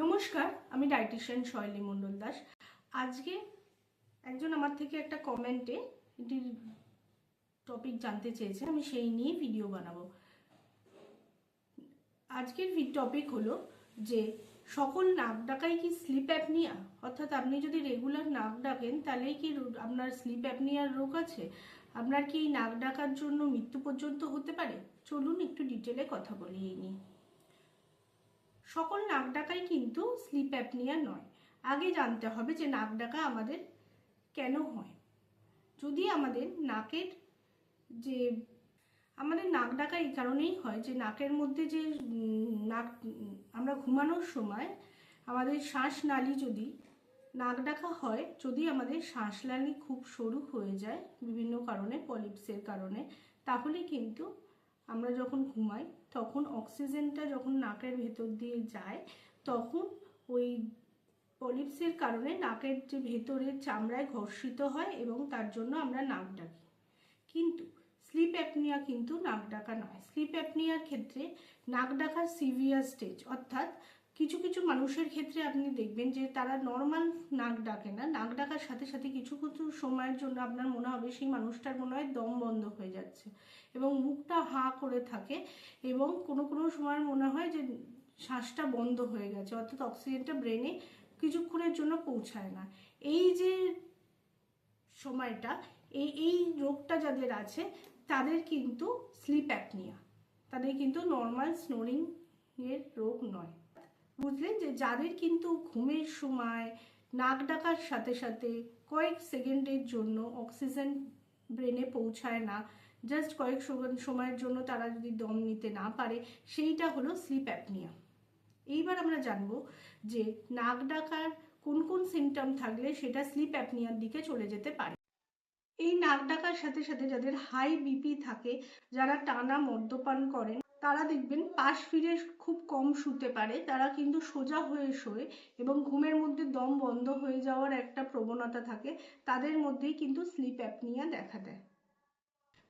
নমস্কার, আমি ডায়েটিশিয়ান শৈলী মণ্ডল দাস। আজকে একজন আমার থেকে একটা কমেন্টে এটির টপিক জানতে চেয়েছে, আমি সেই নিয়ে ভিডিও বানাবো। আজকের টপিক হলো যে সকল নাক ডাকাই কি স্লিপ অ্যাপনিয়া, অর্থাৎ আপনি যদি রেগুলার নাক ডাকেন তাহলেই কি আপনার স্লিপ অ্যাপনিয়ার রোগ আছে, আপনার কি নাক ডাকার জন্য মৃত্যু পর্যন্ত হতে পারে। চলুন একটু ডিটেলে কথা বলি এই নিয়ে। সকল নাক ডাকাই কিন্তু স্লিপ অ্যাপনিয়া নয়। আগে জানতে হবে যে নাক ডাকা আমাদের কেন হয়। যদি আমাদের নাক ডাকা এই কারণেই হয় যে নাকের মধ্যে যে আমরা ঘুমানোর সময় আমাদের শ্বাসনালী যদি নাক ডাকা হয়, যদি আমাদের শ্বাসনালী খুব সরু হয়ে যায় বিভিন্ন কারণে, পলিপসের কারণে, তাহলে কিন্তু আমরা যখন ঘুমাই তখন অক্সিজেনটা যখন নাকের ভেতর দিয়ে যায় তখন ওই পলিপসের কারণে নাকের যে ভেতরের চামড়ায় ঘর্ষিত হয় এবং তার জন্য আমরা নাক ডাকি। কিন্তু স্লিপ অ্যাপনিয়া কিন্তু নাক ডাকা নয়। স্লিপ অ্যাপনিয়ার ক্ষেত্রে নাক ডাকার সিভিয়ার স্টেজ, অর্থাৎ কিছু কিছু মানুষের ক্ষেত্রে আপনি দেখবেন যে তারা নর্মাল নাক ডাকে না, নাক ডাকার সাথে সাথে কিছু কিছু সময়ের জন্য আপনার মনে হবে সেই মানুষটার মনে হয় দম বন্ধ হয়ে যাচ্ছে এবং মুখটা হাঁ করে থাকে এবং কোনো কোনো সময় মনে হয় যে শ্বাসটা বন্ধ হয়ে গেছে, অর্থাৎ অক্সিজেনটা ব্রেনে কিছুক্ষণের জন্য পৌঁছায় না। এই যে সময়টা, এই রোগটা যাদের আছে তাদের কিন্তু স্লিপ অ্যাপনিয়া, তাদের কিন্তু নর্মাল স্নোরিং এর রোগ নয়। বুঝলেন যে যাদের কিন্তু ঘুমের সময় নাক ডাকার সাথে সাথে কয়েক সেকেন্ডের জন্য অক্সিজেন ব্রেনে পৌঁছায় না, জাস্ট কয়েক সময়ের জন্য তারা যদি দম নিতে না পারে, সেইটা হলো স্লিপ অ্যাপনিয়া। এইবার আমরা জানবো যে নাক ডাকার কোন কোন সিমটম থাকলে সেটা স্লিপ অ্যাপনিয়ার দিকে চলে যেতে পারে। এই নাক ডাকার সাথে সাথে যাদের হাই বিপি থাকে, যারা টানা মদ্যপান করেন, তারা দেখবেন পাশ ফিরে খুব কম শুতে পারে, তারা কিন্তু সোজা হয়ে শোয় এবং ঘুমের মধ্যে দম বন্ধ হয়ে যাওয়ার একটা প্রবণতা থাকে, তাদের মধ্যেই কিন্তু স্লিপ অ্যাপনিয়া দেখা দেয়।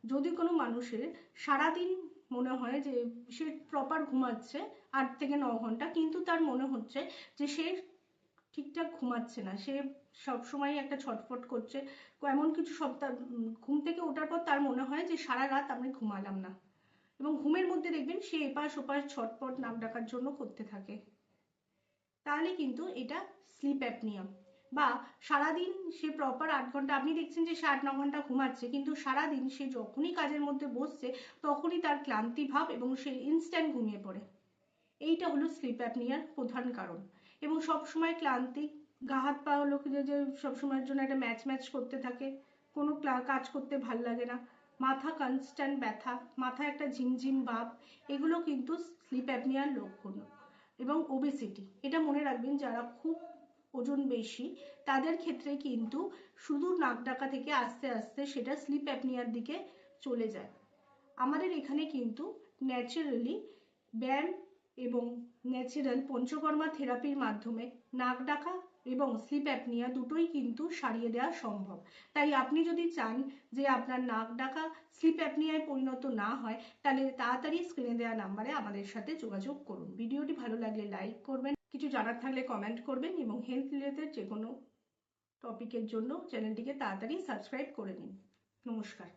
যদি কোনো মানুষের সারাদিন মনে হয় যে সে প্রপার ঘুমাচ্ছে 8 থেকে 9 ঘন্টা, কিন্তু তার মনে হচ্ছে যে সে ঠিকঠাক ঘুমাচ্ছে না, সে সবসময় একটা ছটফট করছে, এমন কিছু সপ্তাহ ঘুম থেকে ওঠার পর তার মনে হয় যে সারা রাত আমি ঘুমালাম না, এবং ঘুমের মধ্যে দেখবেন সে এপাশ ওপাশ ছটফট নাক ডাকার জন্য করতে থাকে, তাহলে কিন্তু এটা স্লিপ অ্যাপনিয়া। বা সারাদিন সে প্রপার 8 ঘন্টা, আপনি দেখছেন যে সে 8-9 ঘন্টা ঘুমাচ্ছে, কিন্তু সারাদিন সে যখনই কাজের মধ্যে বসছে তখনই তার ক্লান্তি ভাব এবং সে ইনস্ট্যান্ট ঘুমিয়ে পড়ে। এইটা হলো স্লিপ অ্যাপনিয়ার প্রধান কারণ। এবং সবসময় ক্লান্তি, গা হাত পা হলো যে সবসময়ের জন্য একটা ম্যাচ ম্যাচ করতে থাকে, কোনো কাজ করতে ভাল লাগে না, মাথা কনস্ট্যান্ট ব্যথা, মাথায় একটা ঝিমঝিম ভাব, এগুলো কিন্তু স্লিপ অ্যাপনিয়ার লক্ষণ। এবং ওবেসিটি, এটা মনে রাখবেন যারা খুব ওজন বেশি তাদের ক্ষেত্রে কিন্তু শুধু নাক ডাকা থেকে আস্তে আস্তে সেটা স্লিপ অ্যাপনিয়ার দিকে চলে যায়। আমাদের এখানে কিন্তু ন্যাচারালি ব্যায়াম এবং ন্যাচারাল পঞ্চকর্মা থেরাপির মাধ্যমে নাক ডাকা এবং স্লিপ অ্যাপনিয়া দুটোই কিন্তু সারিয়ে দেওয়া সম্ভব। তাই আপনি যদি চান যে আপনার নাক ডাকা স্লিপ অ্যাপনিয়ায় পরিণত না হয়, তাহলে তাড়াতাড়ি স্ক্রিনে দেওয়া নাম্বারে আমাদের সাথে যোগাযোগ করুন। ভিডিওটি ভালো লাগলে লাইক করবেন, কিছু জানার থাকলে কমেন্ট করবেন এবং হেলথ রিলেটেড যে কোনো টপিকের জন্য চ্যানেলটিকে তাড়াতাড়ি সাবস্ক্রাইব করে নিন। নমস্কার।